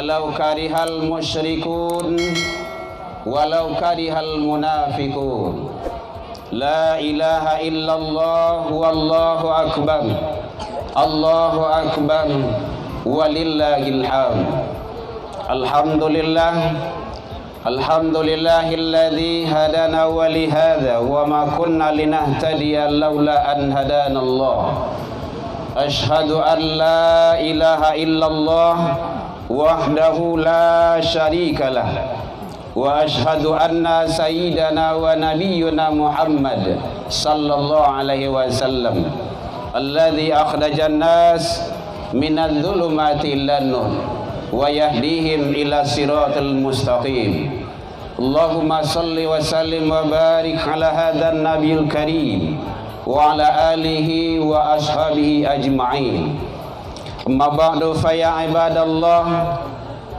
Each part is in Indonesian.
walau karihal musyrikun walau karihal munafiqun. La ilaha illallah wallahu akbar, Allahu akbar, walillahil hamd. Alhamdulillah, alhamdulillahilladzi hadana wa li hadza wa ma kunna linahtadiya laula an hadana Allah. Ashhadu an la ilaha illallah wahdahu la syarikalah wa ashhadu anna sayyidana wa nabiyyuna Muhammad sallallahu alaihi wasallam alladzi akhrajan nas minadh dhulumati ilan nur wa yahdihim ila siratal mustaqim. Allahumma salli wa sallim wa barik ala hadzal nabiyil karim wa ala alihi wa ashabihi ajma'in. Amma ba'du fa ya ibadallah,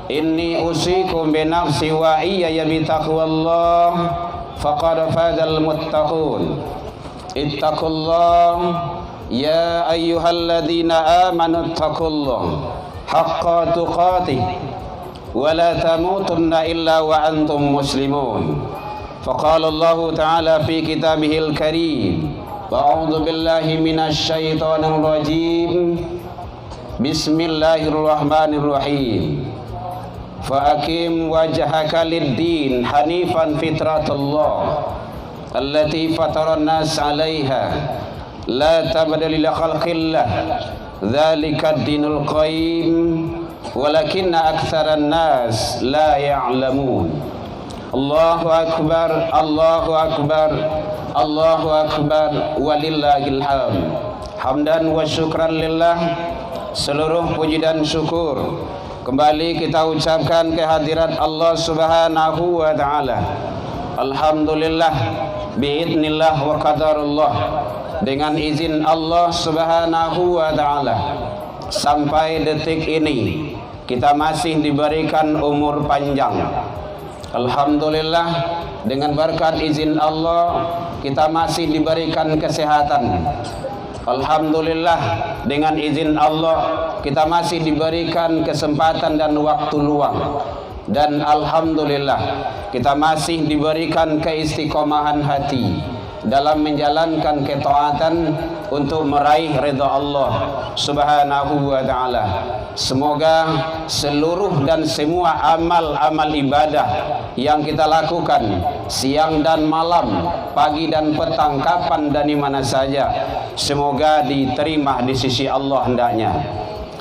inni usikum bi nafsi wa iyaya bi taqwallah faqad fazal muttaqun. Ittaqullah ya ayyuhalladzina amanu ittaqullah haqqa tuqatih wa la tamutunna illa wa antum muslimun. Faqala Allah ta'ala fi kitabihil karim, a'udzu billahi minasy syaithanir rajim. Bismillahirrahmanirrahim. Fa'akim wajhaka lid-din hanifan fitratullah allati fataran nas 'alaiha la tabdila li khalqillah dzalika ad-dinul qayyim walakinna aktsaran nas la ya'lamun. Allahu akbar, Allahu akbar, Allahu akbar, walillahil hamd. Hamdan wa syukran lillah. Seluruh puji dan syukur kembali kita ucapkan kehadirat Allah Subhanahu wa ta'ala. Alhamdulillah biidnillah wa qadarullah, dengan izin Allah Subhanahu wa ta'ala sampai detik ini kita masih diberikan umur panjang. Alhamdulillah dengan berkat izin Allah kita masih diberikan kesehatan. Alhamdulillah dengan izin Allah kita masih diberikan kesempatan dan waktu luang. Dan alhamdulillah kita masih diberikan keistiqomahan hati dalam menjalankan ketaatan untuk meraih ridha Allah Subhanahu wa ta'ala. Semoga seluruh dan semua amal-amal ibadah yang kita lakukan siang dan malam, pagi dan petang, kapan dan di mana saja, semoga diterima di sisi Allah hendaknya.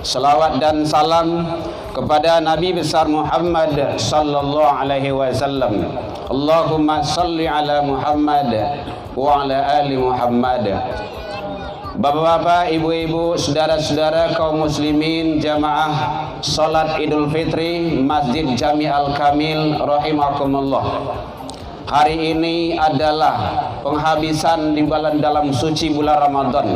Salawat dan salam kepada Nabi besar Muhammad sallallahu alaihi wasallam. Allahumma salli ala Muhammad wa ala ali Muhammad. Bapak-bapak, ibu-ibu, saudara-saudara kaum muslimin jamaah salat Idul Fitri Masjid Jami Al-Kamil rahimakumullah. Hari ini adalah penghabisan di dalam suci bulan Ramadan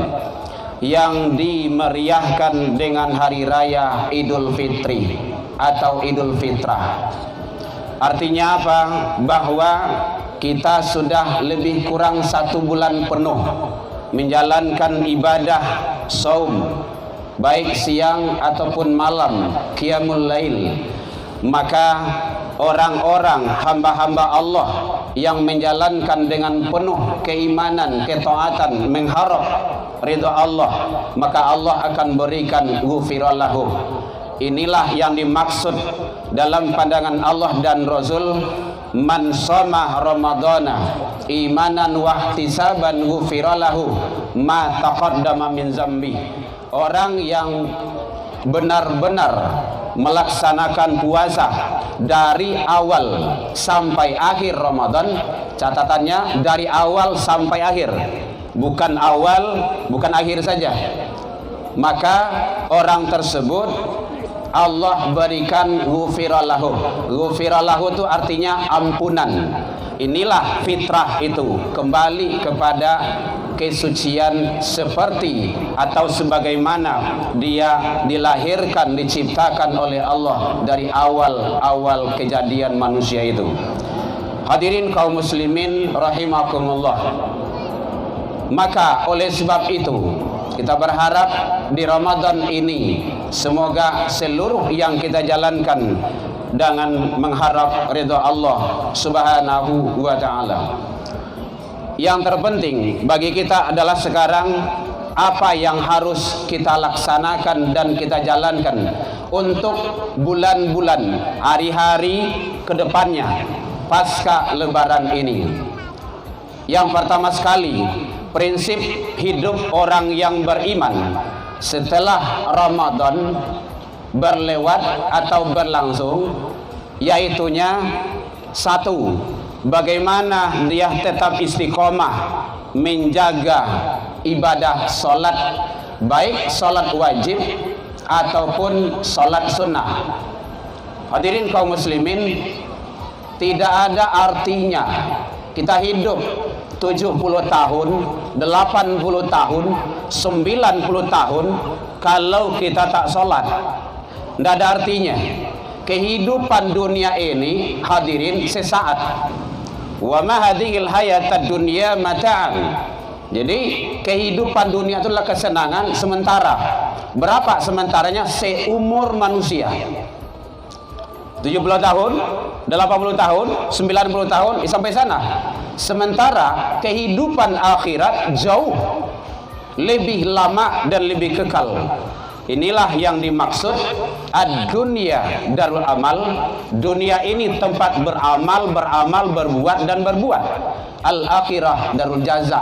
yang dimeriahkan dengan hari raya Idul Fitri atau Idul Fitrah. Artinya apa? Bahwa kita sudah lebih kurang 1 bulan penuh menjalankan ibadah saum, baik siang ataupun malam, qiyamul lail. Maka orang-orang hamba-hamba Allah yang menjalankan dengan penuh keimanan, ketaatan, mengharap ridha Allah, maka Allah akan berikan ghufirallahu. Inilah yang dimaksud dalam pandangan Allah dan Rasul, man shoma ramadhana imanan wa ihtisaban ghufiralahu ma taqaddama min zambi. Orang yang benar-benar melaksanakan puasa dari awal sampai akhir Ramadan, catatannya dari awal sampai akhir, bukan akhir saja, maka orang tersebut Allah berikan ghufirallahu. Ghufirallahu itu artinya ampunan. Inilah fitrah itu, kembali kepada kesucian seperti atau sebagaimana dia dilahirkan, diciptakan oleh Allah dari awal kejadian manusia itu. Hadirin kaum muslimin rahimakumullah. Maka oleh sebab itu kita berharap di Ramadan ini semoga seluruh yang kita jalankan dengan mengharap ridha Allah Subhanahu wa taala. Yang terpenting bagi kita adalah sekarang apa yang harus kita laksanakan dan kita jalankan untuk bulan-bulan, hari-hari kedepannya pasca Lebaran ini. Yang pertama sekali, prinsip hidup orang yang beriman setelah Ramadan berlewat atau berlangsung, yaitunya satu, bagaimana dia tetap istiqomah menjaga ibadah solat, baik solat wajib ataupun solat sunnah. Hadirin kaum muslimin, tidak ada artinya kita hidup 70 tahun, 80 tahun, 90 tahun kalau kita tak sholat. Tidak ada artinya. Kehidupan dunia ini, hadirin, sesaat. Wa ma hadhil hayatad dunya mata'an. Jadi kehidupan dunia itu adalah kesenangan sementara. Berapa sementaranya? Seumur manusia. 70 tahun, 80 tahun, 90 tahun, sampai sana. Sementara kehidupan akhirat jauh lebih lama dan lebih kekal. Inilah yang dimaksud ad-dunya darul amal. Dunia ini tempat beramal, berbuat dan berbuat. Al-akhirah darul jaza.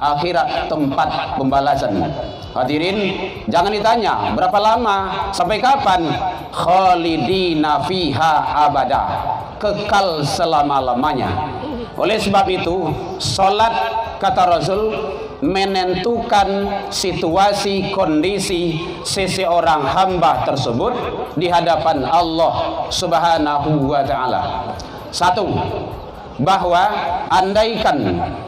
Akhirat tempat pembalasan. Hadirin, jangan ditanya berapa lama, sampai kapan? Khalidina fiha abada, kekal selama-lamanya. Oleh sebab itu, salat, kata Rasul, menentukan situasi, kondisi seseorang hamba tersebut di hadapan Allah Subhanahu wa taala. Satu, bahwa andaikan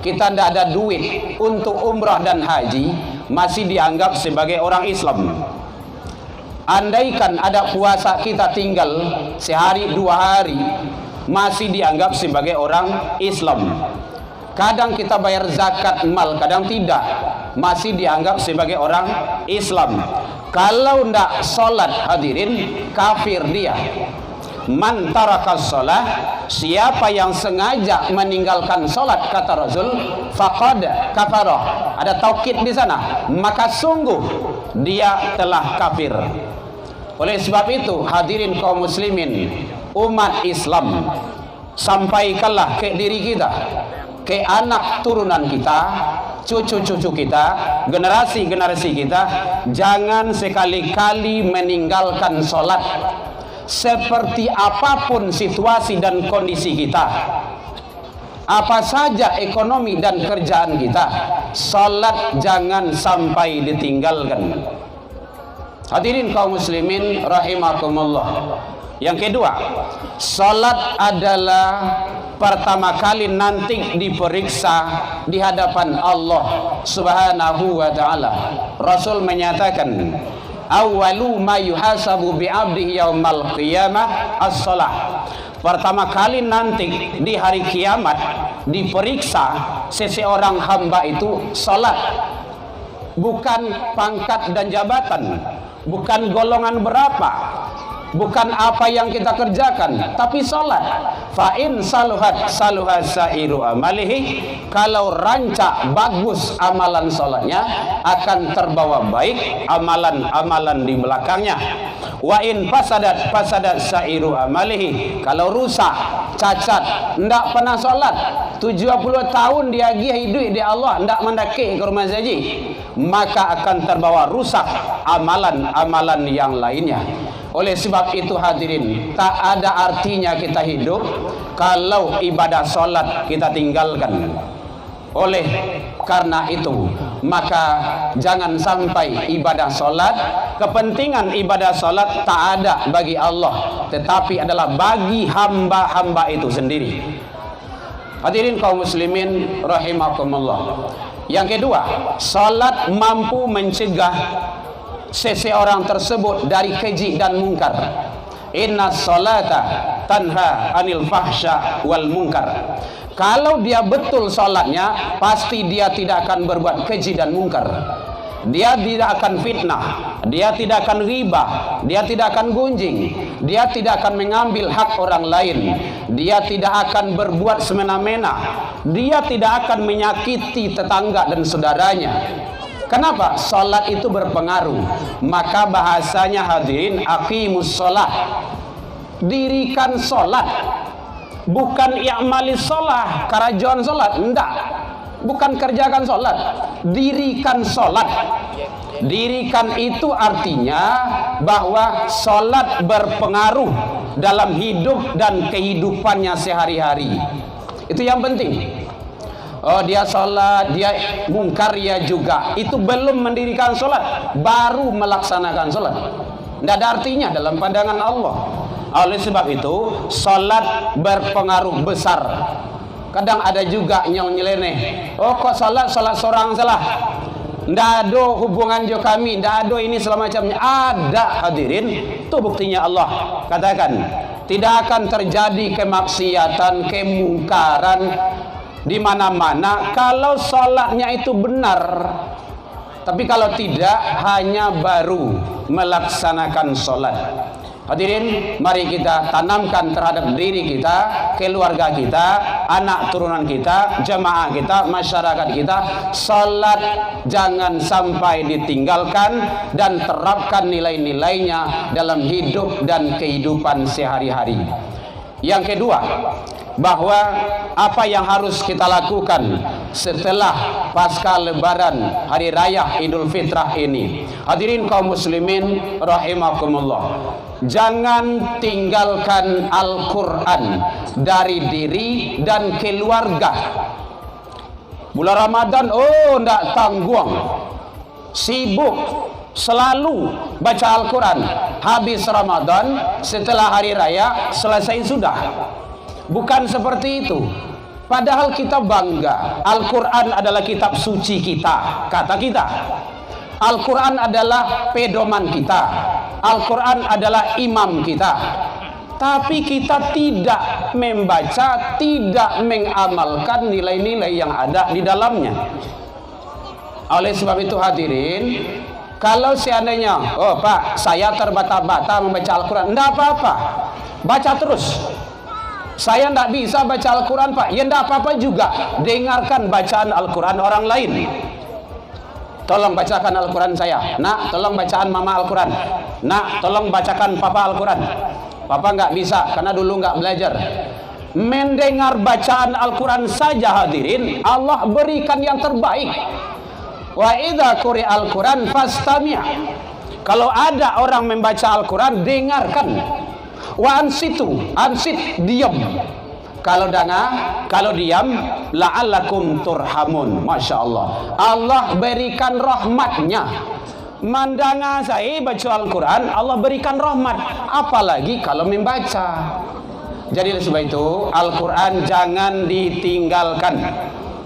kita tidak ada duit untuk umrah dan haji, masih dianggap sebagai orang Islam. Andaikan ada puasa kita tinggal sehari 2 hari, masih dianggap sebagai orang Islam. Kadang kita bayar zakat mal, kadang tidak, masih dianggap sebagai orang Islam. Kalau tidak sholat, hadirin, kafir dia. Man tarakas sholat, siapa yang sengaja meninggalkan sholat, kata Rasul, faqad kafarah. Ada taukid di sana, maka sungguh dia telah kafir. Oleh sebab itu, hadirin kaum muslimin, umat Islam, sampaikanlah ke diri kita, ke anak turunan kita, cucu-cucu kita, generasi-generasi kita, jangan sekali-kali meninggalkan sholat. Seperti apapun situasi dan kondisi kita, apa saja ekonomi dan kerjaan kita, sholat jangan sampai ditinggalkan. Hadirin kaum muslimin rahimakumullah. Yang kedua, salat adalah pertama kali nanti diperiksa di hadapan Allah Subhanahu wa taala. Rasul menyatakan, awwalu ma yuhasabu bi 'abdihi yaumal qiyamah as-shalah. Pertama kali nanti di hari kiamat diperiksa seseorang hamba itu salat. Bukan pangkat dan jabatan, bukan golongan berapa, bukan apa yang kita kerjakan, tapi salat. Fa in saluhat saluha sairu amalihi, kalau rancak bagus amalan salatnya, akan terbawa baik amalan-amalan di belakangnya. Wa in fasadat fasadat sairu amalihi, kalau rusak, cacat, ndak pernah salat, 70 tahun dia hidup di Allah, ndak mendaki ke rumah haji, maka akan terbawa rusak amalan-amalan yang lainnya. Oleh sebab itu hadirin, tak ada artinya kita hidup kalau ibadah solat kita tinggalkan. Oleh karena itu, maka jangan sampai ibadah solat, kepentingan ibadah solat tak ada bagi Allah, tetapi adalah bagi hamba-hamba itu sendiri. Hadirin kaum muslimin rahimakumullah. Yang kedua, salat mampu mencegah seseorang tersebut dari keji dan mungkar. Inna salata tanha anil fahsya wal munkar. Kalau dia betul salatnya, pasti dia tidak akan berbuat keji dan mungkar. Dia tidak akan fitnah, dia tidak akan ghibah, dia tidak akan gunjing, dia tidak akan mengambil hak orang lain, dia tidak akan berbuat semena-mena, dia tidak akan menyakiti tetangga dan saudaranya. Kenapa? Salat itu berpengaruh. Maka bahasanya hadirin, aqimus shalah, dirikan salat, bukan i'malis shalah, kerajaan salat, enggak. Bukan kerjakan sholat, dirikan sholat. Dirikan itu artinya bahwa sholat berpengaruh dalam hidup dan kehidupannya sehari-hari. Itu yang penting. Oh, dia sholat, dia mungkar ya juga. Itu belum mendirikan sholat, baru melaksanakan sholat. Tidak ada artinya dalam pandangan Allah. Oleh sebab itu, sholat berpengaruh besar. Kadang ada juga yang nyeleneh. Oh, kok salat seorang salah. Ndak ada hubungan jo kami, ndak ada ini semacamnya. Ada hadirin, itu buktinya Allah katakan, tidak akan terjadi kemaksiatan, kemungkaran di mana-mana kalau salatnya itu benar. Tapi kalau tidak, hanya baru melaksanakan salat. Hadirin, mari kita tanamkan terhadap diri kita, keluarga kita, anak turunan kita, jemaah kita, masyarakat kita, salat jangan sampai ditinggalkan dan terapkan nilai-nilainya dalam hidup dan kehidupan sehari-hari. Yang kedua, bahwa apa yang harus kita lakukan setelah pasca lebaran hari raya Idul Fitrah ini. Hadirin kaum muslimin rahimakumullah, jangan tinggalkan Al-Quran dari diri dan keluarga. Bulan Ramadan, oh ndak tanggung, sibuk selalu baca Al-Quran. Habis Ramadan, setelah hari raya selesai sudah. Bukan seperti itu. Padahal kita bangga, Al-Quran adalah kitab suci kita, kata kita. Al-Quran adalah pedoman kita, Al-Quran adalah imam kita. Tapi kita tidak membaca, tidak mengamalkan nilai-nilai yang ada di dalamnya. Oleh sebab itu hadirin, kalau seandainya, oh Pak, saya terbata-bata membaca Al-Quran, enggak apa-apa, baca terus. Saya tidak bisa baca Al-Quran Pak, ya tidak apa-apa juga, dengarkan bacaan Al-Quran orang lain. Tolong bacakan Al-Quran saya. Nak, tolong bacaan mama Al-Quran. Nak, tolong bacakan papa Al-Quran. Papa nggak bisa, karena dulu nggak belajar. Mendengar bacaan Al-Quran saja hadirin, Allah berikan yang terbaik. Wa idza quri'a Al-Quran fastami'. Kalau ada orang membaca Al-Quran, dengarkan. Wa ansitu, ansit, diam. Kalau kalau diam, la'allakum turhamun. Masya Allah, Allah berikan rahmatnya. Mandanga saya baca Al-Quran, Allah berikan rahmat. Apalagi kalau membaca. Jadi sebab itu Al-Quran jangan ditinggalkan,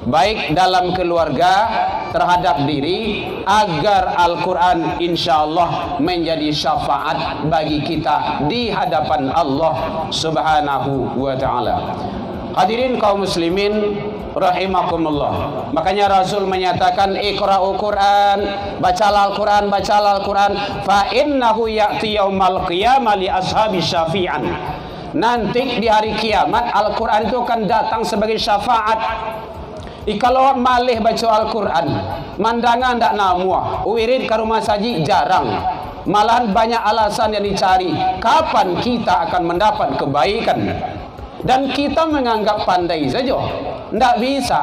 baik dalam keluarga, terhadap diri, agar Al-Quran insya Allah menjadi syafaat bagi kita di hadapan Allah Subhanahu wa ta'ala. Hadirin kaum muslimin rahimakumullah, makanya Rasul menyatakan, iqra'ul Quran, bacalah Al-Quran, bacalah Al-Quran, fa innahu ya'ti yaumal qiyamah li ashabi syafi'an. Nanti di hari kiamat Al-Quran itu akan datang sebagai syafaat. Kalau malih baca Al-Quran, mandangan tak namua, wirid ke rumah saji jarang, malahan banyak alasan yang dicari. Kapan kita akan mendapat kebaikan? Dan kita menganggap pandai saja. Tidak bisa.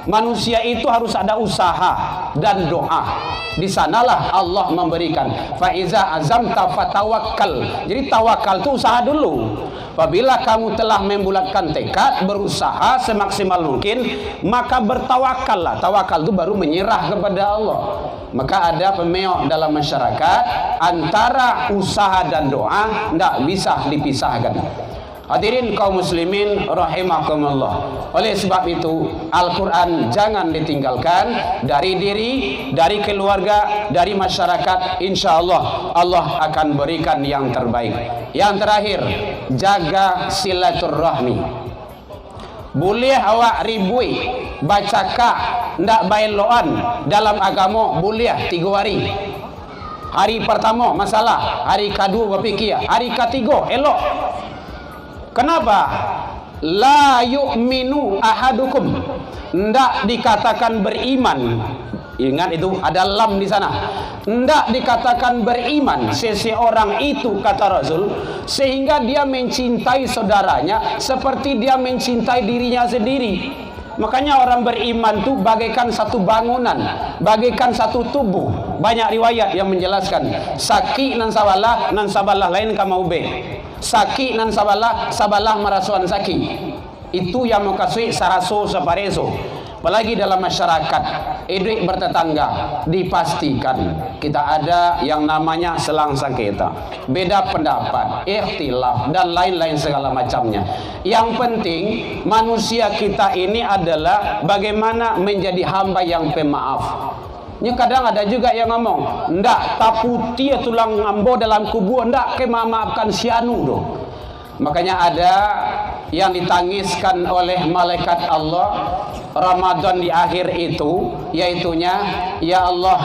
Manusia itu harus ada usaha dan doa. Di sanalah Allah memberikan. Faiza azamta fatawakkal. Jadi tawakal itu usaha dulu. Apabila kamu telah membulatkan tekad, berusaha semaksimal mungkin, maka bertawakallah. Tawakal itu baru menyerah kepada Allah. Maka ada pemeok dalam masyarakat, antara usaha dan doa tidak bisa dipisahkan. Hadirin kaum muslimin rahimakumullah. Oleh sebab itu Al-Quran jangan ditinggalkan, dari diri, dari keluarga, dari masyarakat. Insya Allah Allah akan berikan yang terbaik. Yang terakhir, jaga silaturahmi. Boleh awak ribui bacaka ndak bailoan dalam agama, boleh 3 hari. Hari pertama masalah, hari kedua berfikir, hari ketiga elok. Kenapa? La yu'minu ahadukum. Ndak dikatakan beriman. Ingat itu, ada lam di sana. Ndak dikatakan beriman seseorang itu, kata Rasul, sehingga dia mencintai saudaranya seperti dia mencintai dirinya sendiri. Makanya orang beriman itu bagaikan satu bangunan, bagaikan satu tubuh. Banyak riwayat yang menjelaskan. Saki nan sabalah lain kama ube. Saki nan sabalah marasuan saki. Itu yang mengkasui saraso sapareso. Apalagi dalam masyarakat hidup bertetangga, dipastikan kita ada yang namanya selang sengketa, beda pendapat, ikhtilaf dan lain-lain segala macamnya. Yang penting manusia kita ini adalah bagaimana menjadi hamba yang pemaaf. Ini kadang ada juga yang ngomong, ndak taputi tulang ambo dalam kubur, ndak ke maafkan si anu doh. Makanya ada yang ditangiskan oleh malaikat Allah Ramadan di akhir itu, yaitunya, ya Allah,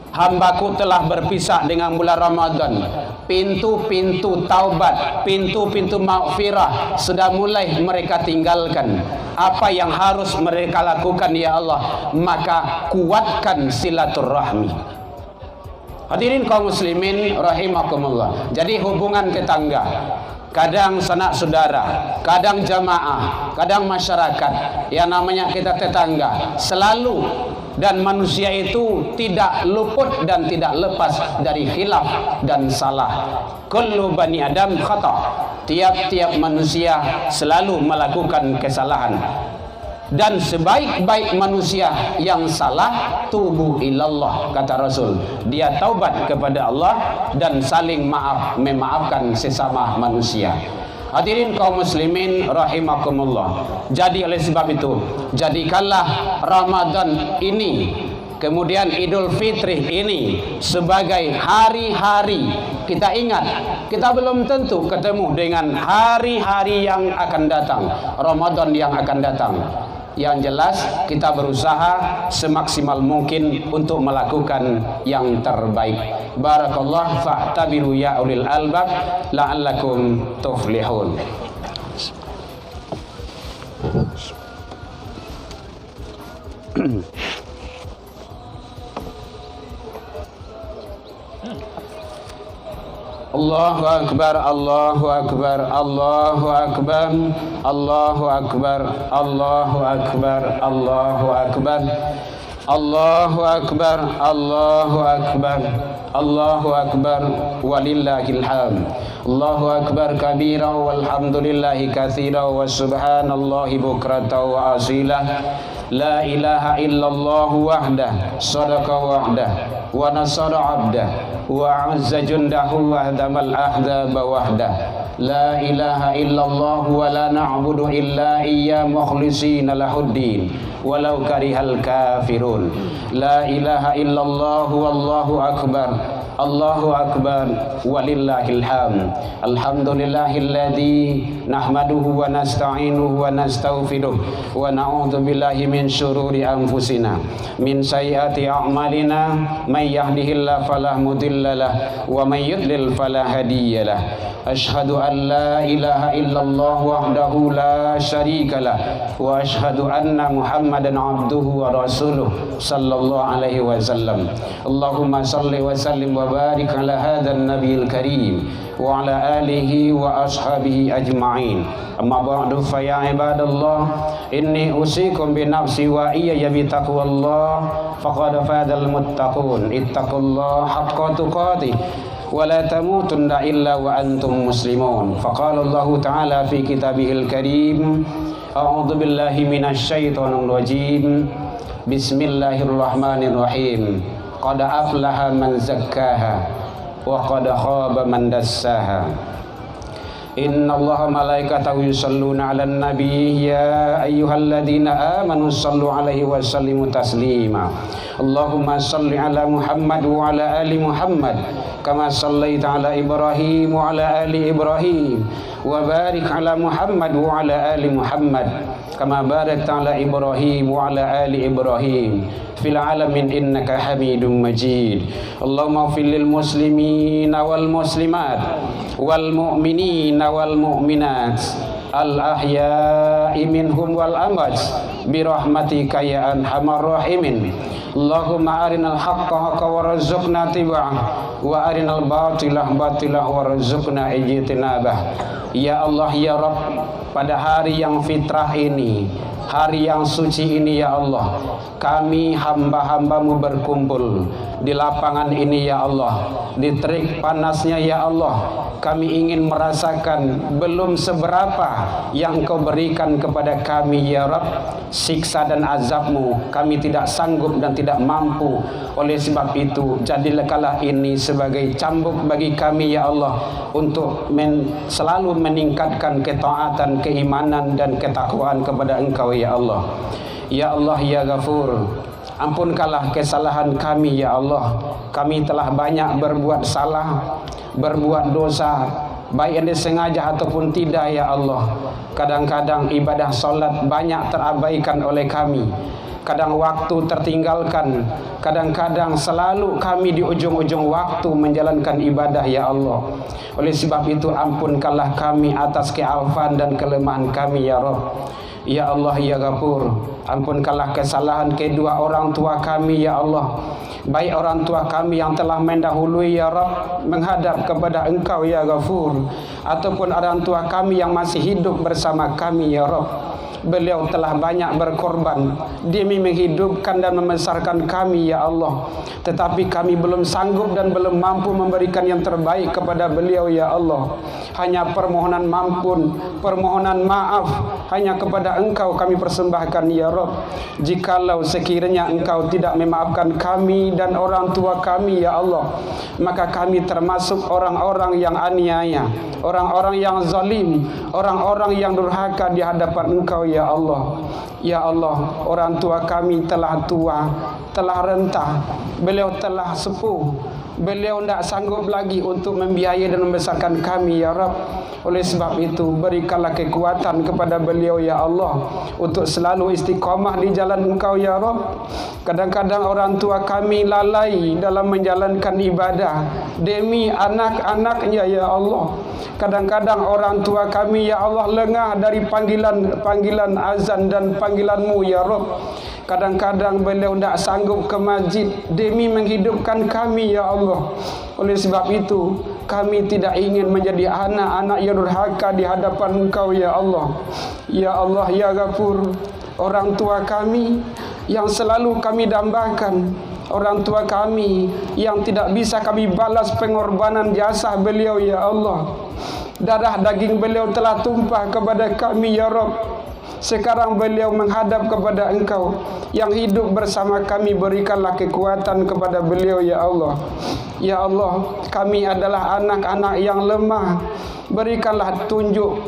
hambaku telah berpisah dengan bulan Ramadan. Pintu-pintu taubat, pintu-pintu maghfirah sudah mulai mereka tinggalkan. Apa yang harus mereka lakukan, ya Allah? Maka kuatkan silaturahmi. Hadirin kaum muslimin rahimakumullah. Jadi hubungan tetangga, kadang sanak saudara, kadang jamaah, kadang masyarakat, yang namanya kita tetangga, selalu, dan manusia itu tidak luput dan tidak lepas dari khilaf dan salah. Kullu bani Adam khata. Tiap-tiap manusia selalu melakukan kesalahan. Dan sebaik-baik manusia yang salah, tubu ilallah, kata Rasul. Dia taubat kepada Allah dan saling memaafkan sesama manusia. Hadirin kaum muslimin rahimakumullah. Jadi oleh sebab itu, jadikanlah Ramadan ini, kemudian Idul Fitri ini sebagai hari-hari kita ingat. Kita belum tentu ketemu dengan hari-hari yang akan datang, Ramadan yang akan datang. Yang jelas kita berusaha semaksimal mungkin untuk melakukan yang terbaik. Barakallah, fa'tabiru ya ulil albab la'allakum tuflihun. Allahu akbar, Allahu akbar, Allahu akbar, Allahu akbar, Allahu akbar, Allahu akbar, Allahu akbar, Allahu akbar, Allahu akbar, walillahil hamd. Allahu akbar kabira walhamdulillahi katsira wa subhanallahi bukratan wa asila. La ilaha illallah wahdah sadaqa wahdah wa nasara abdah wa azza jundahu wa hadamal ahzaba wahdah. La ilaha illallah wa la na'budu illa iyya mukhlisina lahuddin walau karihal kafirun. La ilaha illallah wallahu akbar, Allahu akbar, walillahil hamd. Alhamdulillahilladzi nahmaduhu wa nasta'inuhu wa nastaghfiruh wa na'udzu billahi min syururi anfusina min sayyiati a'malina may yahdihillahu fala mudhillalah wa may yudlil fala hadiyalah. Asyhadu an la ilaha illallah wahdahu la syarikalah wa asyhadu anna Muhammadan Muhammadan abduhu wa rasuluh sallallahu alaihi wasallam. Allahumma salli wa sallim wa barik ala hadzal nabiyil karim wa ala alihi wa ashabihi ajma'in. Amma ba'du fa ya ibadallah, inni usikum bi nafsi wa iyya bi taqwallah faqad fadal muttaqun. Ittaqullaha haqqa tuqatih wa la tamutunna illa wa antum muslimun. Faqala Allah ta'ala fi kitabihil karim, a'udzu billahi minasy syaithanir rajim. Bismillahirrahmanirrahim. Qad aflaha man zakkaha wa qad khaba man dassaha. Inna Allaha malaikatahu yusalluna 'alan nabi ya ayyuhalladzina amanu sallu 'alaihi wa sallimu taslima. Allahumma salli 'ala Muhammad wa 'ala ali Muhammad kama shallaita 'ala Ibrahim wa 'ala ali Ibrahim wa barik 'ala Muhammad wa 'ala ali Muhammad kama barakta 'ala Ibrahim wa 'ala ali Ibrahim fil alamin innaka Hamidum Majid. Allahumma ighfir lil muslimina wal muslimat wal mu'minina wal mu'minat al ahya'i minhum wal amwat bi rahmatika ya arhamar rahimin. Allahumma arinal haqqa haqqan warzuqna tiba'ah wa arinal batila batilah warzuqna ijtinabah. Ya Allah ya Rabb, pada hari yang fitrah ini, hari yang suci ini ya Allah, kami hamba-hambamu berkumpul di lapangan ini ya Allah, di terik panasnya ya Allah. Kami ingin merasakan belum seberapa yang Engkau berikan kepada kami ya Rabb, siksa dan azabmu kami tidak sanggup dan tidak mampu. Oleh sebab itu jadilah ini sebagai cambuk bagi kami ya Allah, untuk selalu meningkatkan ketaatan, keimanan dan ketakwaan kepada Engkau ya Allah. Ya Allah ya Ghafur, ampunkanlah kesalahan kami ya Allah. Kami telah banyak berbuat salah, berbuat dosa, baik yang disengaja ataupun tidak ya Allah. Kadang-kadang ibadah solat banyak terabaikan oleh kami, kadang waktu tertinggalkan, kadang-kadang selalu kami di ujung-ujung waktu menjalankan ibadah ya Allah. Oleh sebab itu ampunkanlah kami atas kealfan dan kelemahan kami ya Rabb. Ya Allah ya Ghafur, ampunkanlah kesalahan kedua orang tua kami ya Allah, baik orang tua kami yang telah mendahului ya Rabb menghadap kepada Engkau ya Ghafur, ataupun orang tua kami yang masih hidup bersama kami ya Rabb. Beliau telah banyak berkorban demi menghidupkan dan membesarkan kami ya Allah, tetapi kami belum sanggup dan belum mampu memberikan yang terbaik kepada beliau ya Allah. Hanya permohonan mampun, permohonan maaf hanya kepada Engkau kami persembahkan ya Rabb. Jikalau sekiranya Engkau tidak memaafkan kami dan orang tua kami ya Allah, maka kami termasuk orang-orang yang aniaya, orang-orang yang zalim, orang-orang yang durhaka di hadapan Engkau ya Allah. Ya Allah, orang tua kami telah tua, telah renta, beliau telah sepuh, beliau tidak sanggup lagi untuk membiayai dan membesarkan kami ya Rabb. Oleh sebab itu berikanlah kekuatan kepada beliau ya Allah, untuk selalu istiqamah di jalan Engkau ya Rabb. Kadang-kadang orang tua kami lalai dalam menjalankan ibadah demi anak-anaknya ya Allah. Kadang-kadang orang tua kami ya Allah lengah dari panggilan azan dan panggilan-Mu ya Rabb. Kadang-kadang beliau tidak sanggup ke masjid demi menghidupkan kami ya Allah. Oleh sebab itu kami tidak ingin menjadi anak-anak yang durhaka di hadapan Engkau ya Allah. Ya Allah ya Ghafur, orang tua kami yang selalu kami dambakan, orang tua kami yang tidak bisa kami balas pengorbanan jasa beliau ya Allah. Darah daging beliau telah tumpah kepada kami ya Rabb. Sekarang beliau menghadap kepada Engkau yang hidup bersama kami, berikanlah kekuatan kepada beliau ya Allah. Ya Allah, kami adalah anak-anak yang lemah, berikanlah tunjuk,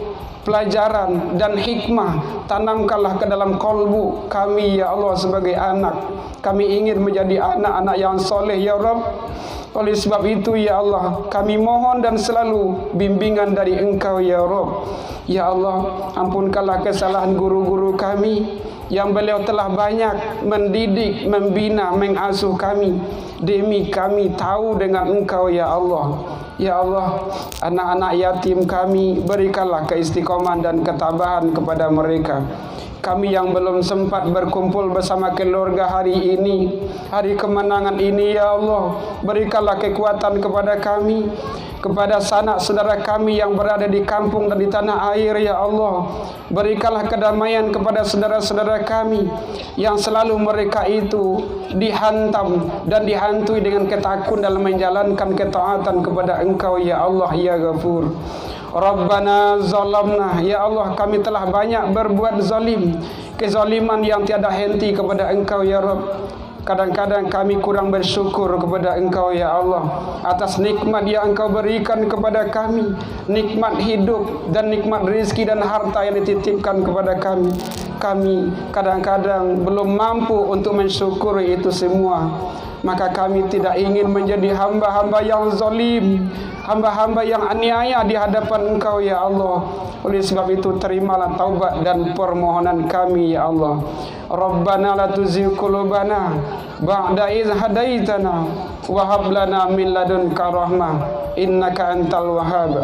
pelajaran dan hikmah, tanamkanlah ke dalam kolbu kami ya Allah sebagai anak. Kami ingin menjadi anak-anak yang soleh ya Rabb. Oleh sebab itu ya Allah, kami mohon dan selalu bimbingan dari Engkau ya Rabb. Ya Allah, ampunkanlah kesalahan guru-guru kami yang beliau telah banyak mendidik, membina, mengasuh kami demi kami tahu dengan Engkau ya Allah. Ya Allah, anak-anak yatim kami berikanlah keistiqomahan dan ketabahan kepada mereka. Kami yang belum sempat berkumpul bersama keluarga hari ini, hari kemenangan ini, ya Allah, berikanlah kekuatan kepada kami, kepada sanak saudara kami yang berada di kampung dan di tanah air, ya Allah. Berikanlah kedamaian kepada saudara-saudara kami yang selalu mereka itu dihantam dan dihantui dengan ketakutan dalam menjalankan ketaatan kepada Engkau, ya Allah, ya Ghafur. Rabbana zalamna, ya Allah, kami telah banyak berbuat zalim, kezaliman yang tiada henti kepada Engkau, ya Rabb. Kadang-kadang kami kurang bersyukur kepada Engkau, ya Allah, atas nikmat yang Engkau berikan kepada kami, nikmat hidup dan nikmat rezeki dan harta yang dititipkan kepada kami. Kami kadang-kadang belum mampu untuk mensyukuri itu semua. Maka kami tidak ingin menjadi hamba-hamba yang zalim, hamba-hamba yang aniaya di hadapan Engkau, ya Allah. Oleh sebab itu terimalah taubat dan permohonan kami, ya Allah. Rabbana la tuzigh qulubana ba'da idh hadaitana wa hab lana min ladunka rahmah innaka antal wahhab.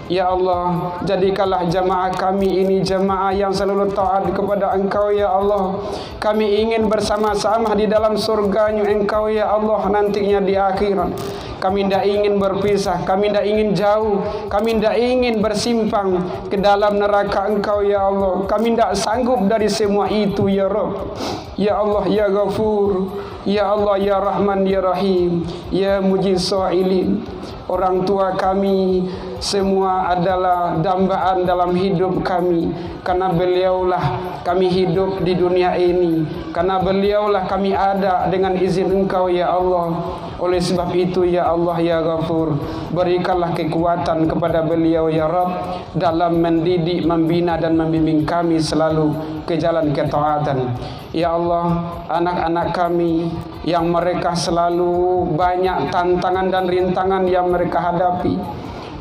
Ya Allah, jadikanlah jamaah kami ini jamaah yang selalu taat kepada Engkau, ya Allah. Kami ingin bersama-sama di dalam surga-Nya Engkau, ya Allah, nantinya di akhirat. Kami tidak ingin berpisah, kami tidak ingin jauh, kami tidak ingin bersimpang ke dalam neraka Engkau, ya Allah. Kami tidak sanggup dari semua itu, ya Rabb. Ya Allah, ya Ghafur, ya Allah, ya Rahman, ya Rahim, ya Mujib Sa'ilin. Orang tua kami semua adalah dambaan dalam hidup kami, karena beliaulah kami hidup di dunia ini, karena beliaulah kami ada dengan izin Engkau, ya Allah. Oleh sebab itu, ya Allah, ya Ghafur, berikanlah kekuatan kepada beliau, ya Rabb, dalam mendidik, membina dan membimbing kami selalu ke jalan ketaatan. Ya Allah, anak-anak kami yang mereka selalu banyak tantangan dan rintangan yang mereka hadapi,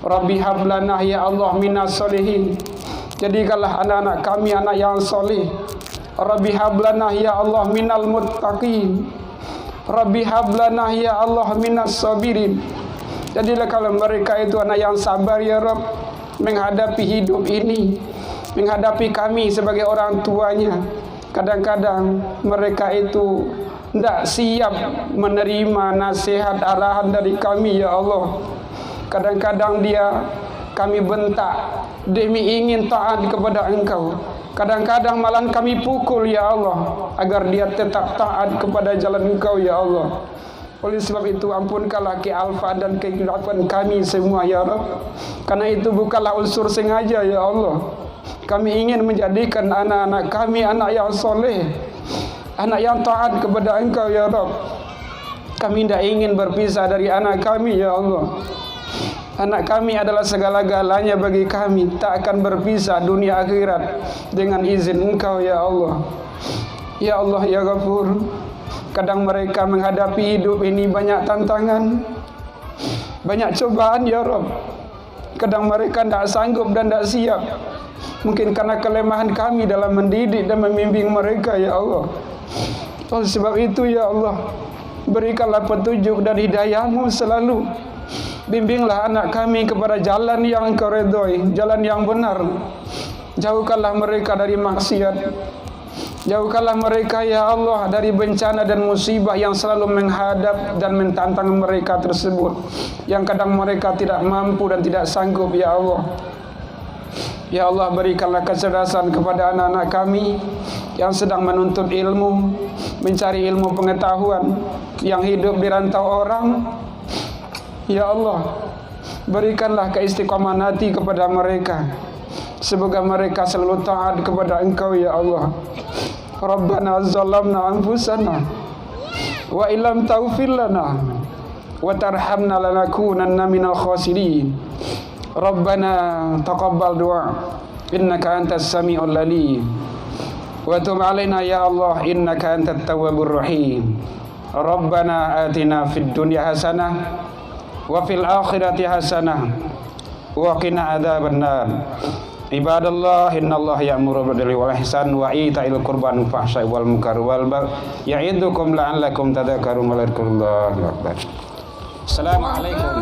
Rabbi hablana, ya Allah, minas solihin. Jadikanlah anak-anak kami anak yang soleh. Rabbi hablana, ya Allah, minal muttaqin. Rabbi hablana, ya Allah, minas sabirin. Jadilah kalau mereka itu anak yang sabar, ya Rabb, menghadapi hidup ini, menghadapi kami sebagai orang tuanya. Kadang-kadang mereka itu tidak siap menerima nasihat arahan dari kami, ya Allah. Kadang-kadang kami bentak demi ingin taat kepada Engkau. Kadang-kadang malah kami pukul, ya Allah, agar dia tetap taat kepada jalan Engkau, ya Allah. Oleh sebab itu ampunkanlah kealfaan dan kekhilafan kami semua, ya Rabb. Karena itu bukanlah unsur sengaja, ya Allah. Kami ingin menjadikan anak-anak kami anak yang soleh, anak yang taat kepada Engkau, ya Rabb. Kami tidak ingin berpisah dari anak kami, ya Allah. Anak kami adalah segala-galanya bagi kami, tak akan berpisah dunia akhirat dengan izin Engkau, ya Allah. Ya Allah, ya Ghafur, kadang mereka menghadapi hidup ini banyak tantangan, banyak cobaan, ya Rabb. Kadang mereka tidak sanggup dan tidak siap. Mungkin karena kelemahan kami dalam mendidik dan membimbing mereka, ya Allah. Oleh sebab itu, ya Allah, berikanlah petunjuk dan hidayah-Mu selalu. Bimbinglah anak kami kepada jalan yang Engkau redhoi, jalan yang benar. Jauhkanlah mereka dari maksiat. Jauhkanlah mereka, ya Allah, dari bencana dan musibah yang selalu menghadap dan mentantang mereka tersebut, yang kadang mereka tidak mampu dan tidak sanggup, ya Allah. Ya Allah, berikanlah kecerdasan kepada anak-anak kami yang sedang menuntut ilmu, mencari ilmu pengetahuan, yang hidup di rantau orang. Ya Allah, berikanlah keistiqomahan hati kepada mereka. Semoga mereka selalu taat kepada Engkau, ya Allah. Rabbana zalamna anfusana wa illam taghfir lana wa tarhamna lanakunanna minal khasirin. Rabbana taqabbal du'a innaka antas sami'ul alim wa tub 'alaina ya Allah innaka antat tawwabur rahim. Rabbana atina fid dunya hasanah wa fil akhirati hasanah wa qina adzabannar. Ibadallah, innallaha ya'muru bil 'adli wal ihsan wa ita'il qurban wal fahsya'i wal munkar wal baghi ya'idukum la'allakum tadhakkarun. Allahu akbar. Assalamualaikum.